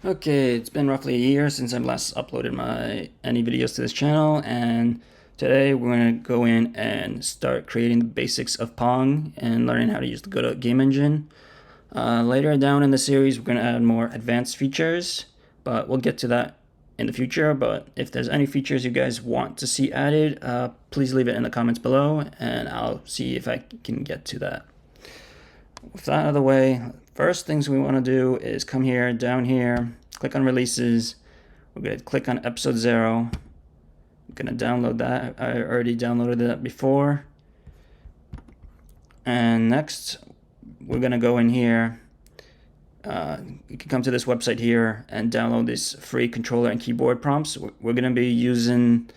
Okay, it's been roughly a year since I've last uploaded any videos to this channel, and today we're going to go in and start creating the basics of Pong and learning how to use the Godot game engine. Later down in the series, we're going to add more advanced features, but we'll get to that in the future. But if there's any features you guys want to see added, please leave it in the comments below, and I'll see if I can get to that. With that out of the way, first things we want to do is come here, down here, click on releases. We're going to click on episode 0. I'm going to download that. I already downloaded that before. And next, we're going to go in here. You can come to this website here and download these free controller and keyboard prompts. We're going to be using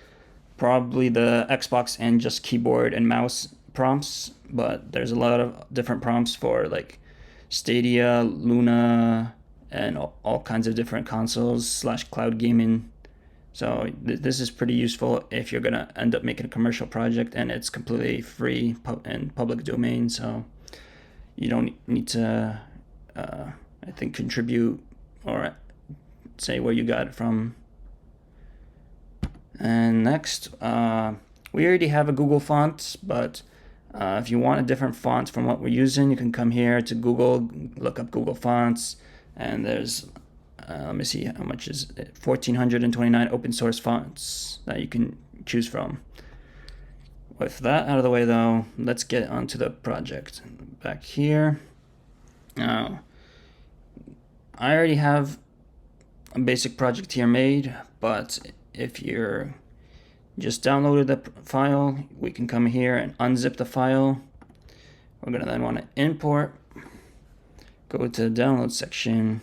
probably the Xbox and just keyboard and mouse prompts, but there's a lot of different prompts for like Stadia, Luna, and all kinds of different consoles / cloud gaming. So this is pretty useful if you're gonna end up making a commercial project, and it's completely free and public domain, so you don't need to I think contribute or say where you got it from. And next, we already have a Google font, but if you want a different font from what we're using, you can come here to Google, look up Google fonts, and there's, let me see how much is it, 1,429 open source fonts that you can choose from. With that out of the way though, let's get onto the project. Back here. Now, I already have a basic project here made, but if you're just downloaded the file, we can come here and unzip the file. We're going to then want to import, go to the download section,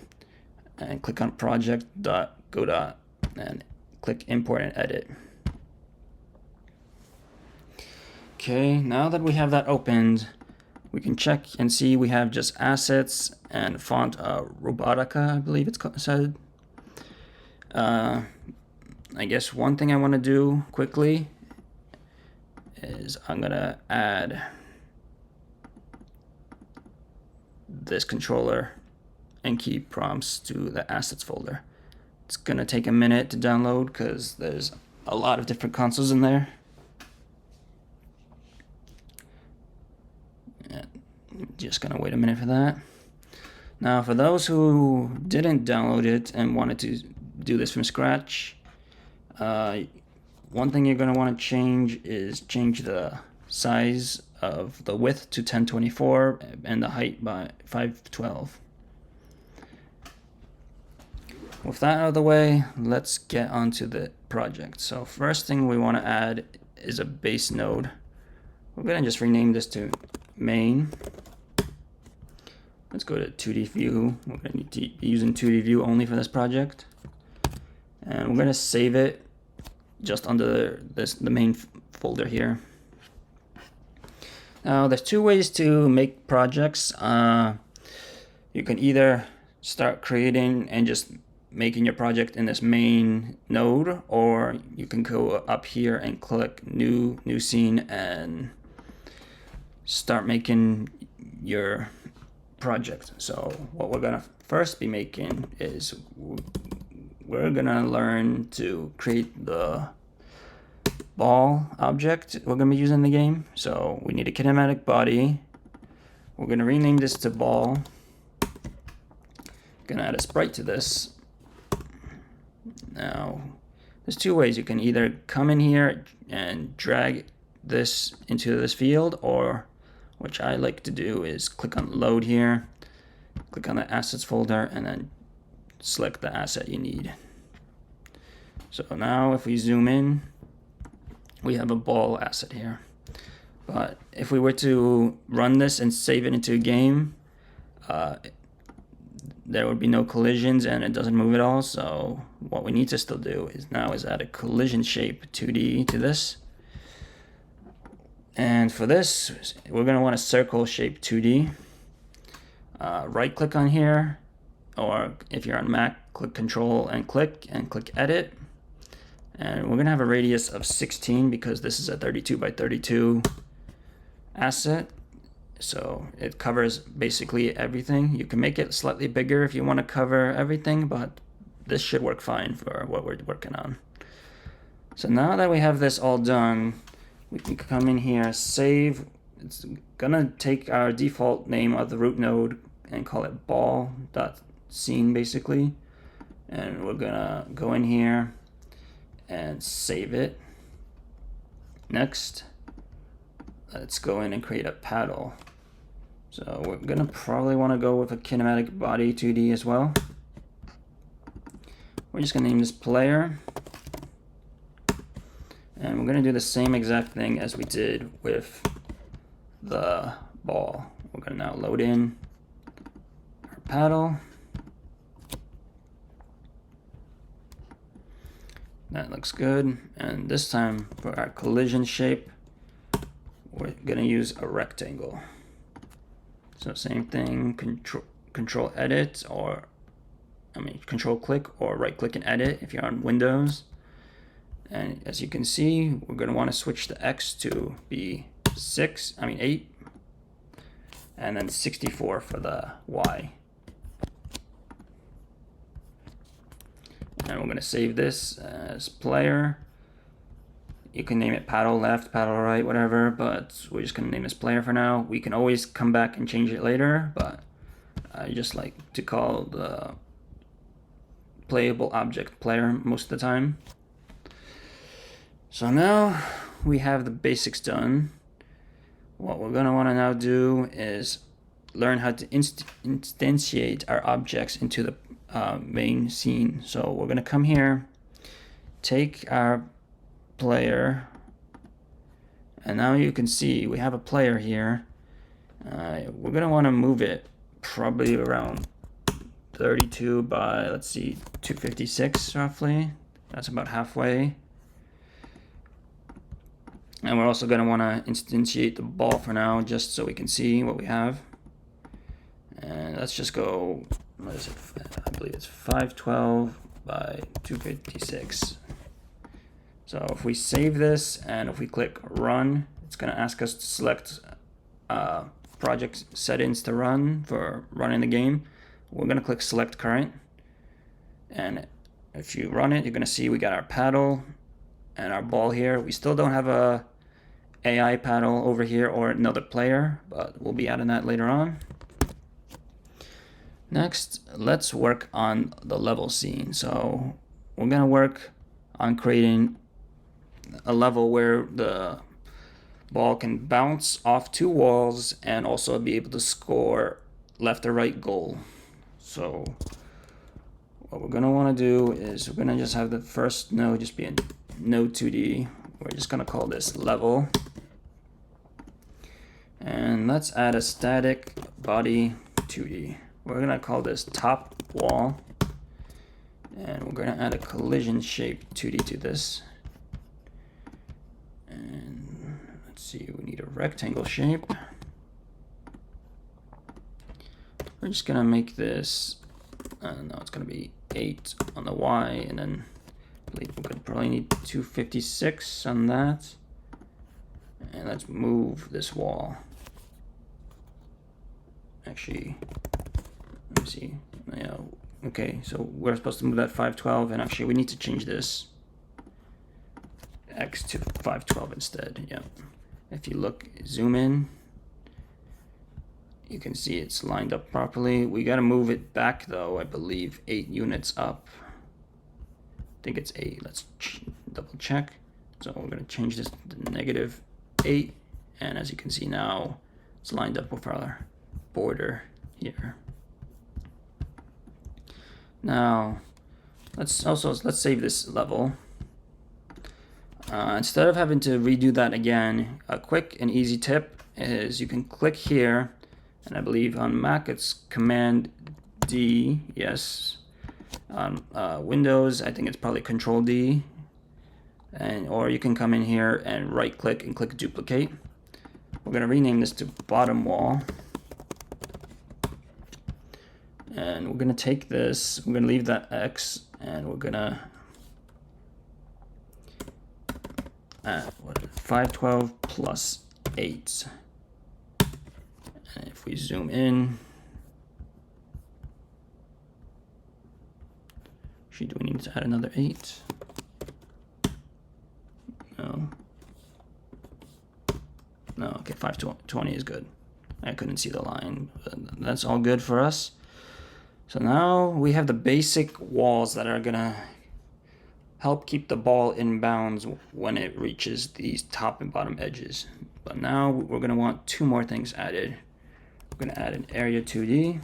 and click on project.godot and click import and edit. Okay, now that we have that opened, we can check and see we have just assets and font Robotica, I believe it's said. I guess one thing I want to do quickly is I'm going to add this controller and key prompts to the assets folder. It's going to take a minute to download because there's a lot of different consoles in there. Just going to wait a minute for that. Now, for those who didn't download it and wanted to do this from scratch, one thing you're going to want to change is change the size of the width to 1024 and the height by 512. With that out of the way, let's get onto the project. So first thing we want to add is a base node. We're going to just rename this to main. Let's go to 2D view. We're going to need to be using 2D view only for this project. And we're going to save it just under the main folder here. Now, there's two ways to make projects. You can either start creating and just making your project in this main node, or you can go up here and click new scene and start making your project. So what we're gonna first be making is we're gonna learn to create the ball object we're gonna be using in the game. So we need a kinematic body. We're gonna rename this to ball. Gonna add a sprite to this. Now, there's two ways. You can either come in here and drag this into this field, or which I like to do is click on load here, click on the assets folder, and then select the asset you need. So now if we zoom in, we have a ball asset here. But if we were to run this and save it into a game, there would be no collisions and it doesn't move at all. So what we need to still do is add a collision shape 2D to this. And for this, we're going to want a circle shape 2D. Right click on here, or if you're on Mac, click Control and click Edit. And we're going to have a radius of 16 because this is a 32 by 32 asset. So it covers basically everything. You can make it slightly bigger if you want to cover everything, but this should work fine for what we're working on. So now that we have this all done, we can come in here, save. It's gonna take our default name of the root node and call it ball.scene basically. And we're gonna go in here and save it. Next, let's go in and create a paddle. So we're gonna probably wanna go with a kinematic body 2D as well. We're just gonna name this player. And we're gonna do the same exact thing as we did with the ball. We're gonna now load in our paddle. That looks good. And this time for our collision shape, we're gonna use a rectangle. So same thing, control edit, or control click or right click and edit if you're on Windows. And as you can see, we're gonna wanna switch the X to be 8, and then 64 for the Y. And we're gonna save this as player. You can name it paddle left, paddle right, whatever, but we're just gonna name this player for now. We can always come back and change it later, but I just like to call the playable object player most of the time. So now we have the basics done. What we're gonna wanna now do is learn how to instantiate our objects into the main scene. So we're gonna come here, take our player, and now you can see we have a player here. We're gonna want to move it probably around 32 by, let's see, 256 roughly. That's about halfway. And we're also gonna want to instantiate the ball for now, just so we can see what we have. And let's just go, what is it? I believe it's 512 by 256. So if we save this and if we click run, it's gonna ask us to select project settings to run for running the game. We're gonna click select current. And if you run it, you're gonna see we got our paddle and our ball here. We still don't have a AI paddle over here or another player, but we'll be adding that later on. Next, let's work on the level scene. So we're gonna work on creating a level where the ball can bounce off 2 walls and also be able to score left or right goal. So what we're gonna wanna do is we're gonna just have the first node just be in node 2D. We're just gonna call this level. And let's add a static body 2D. We're gonna call this top wall. And we're gonna add a collision shape 2D to this. And let's see, we need a rectangle shape. We're just gonna make this, no, it's gonna be 8 on the Y, and then I believe we could probably need 256 on that. And let's move this wall. Actually, let me see. Yeah, okay, so we're supposed to move that 512, and actually we need to change this X to 512 instead. Yeah. If you look, zoom in, you can see it's lined up properly. We got to move it back though, I believe 8 units up. I think it's 8. Let's double check. So we're going to change this to -8, and as you can see now, it's lined up with our border here. Now, let's save this level. Instead of having to redo that again, a quick and easy tip is you can click here, and I believe on Mac it's Command D, yes. On Windows, I think it's probably Control D, or you can come in here and right click and click duplicate. We're going to rename this to bottom wall. And we're going to take this, we're going to leave that X, and we're going to 512 plus 8. And if we zoom in, Actually, do we need to add another 8? No. No, okay, 520 is good. I couldn't see the line, but that's all good for us. So now we have the basic walls that are gonna help keep the ball in bounds when it reaches these top and bottom edges. But now we're gonna want 2 more things added. We're gonna add an area 2D.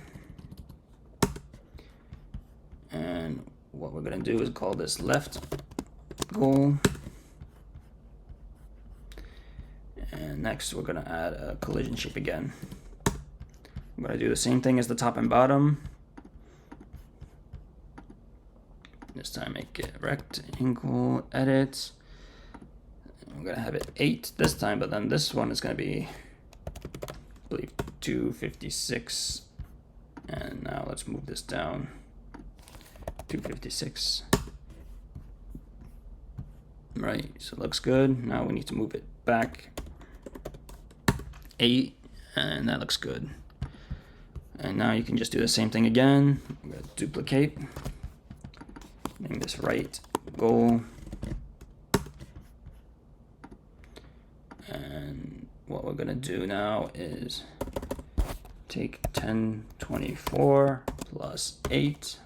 And what we're gonna do is call this left goal. And next we're gonna add a collision shape again. I'm gonna do the same thing as the top and bottom. This time make it rectangle, edit. I'm gonna have it 8 this time, but then this one is gonna be, I believe, 256. And now let's move this down. 256. Right, so it looks good. Now we need to move it back 8, and that looks good. And now you can just do the same thing again. I'm gonna duplicate. Name this right goal. And what we're gonna do now is take 1024 plus 8.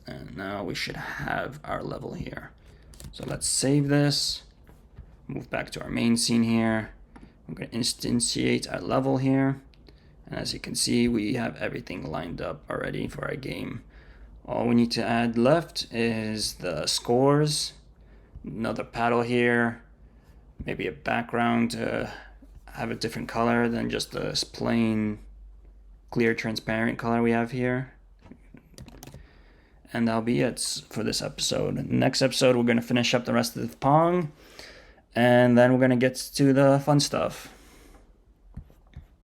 And now we should have our level here. So let's save this, move back to our main scene here. I'm gonna instantiate our level here. And as you can see, we have everything lined up already for our game. All we need to add left is the scores, another paddle here, maybe a background to have a different color than just this plain clear transparent color we have here. And that'll be it for this episode. Next episode, we're going to finish up the rest of the Pong, and then we're going to get to the fun stuff.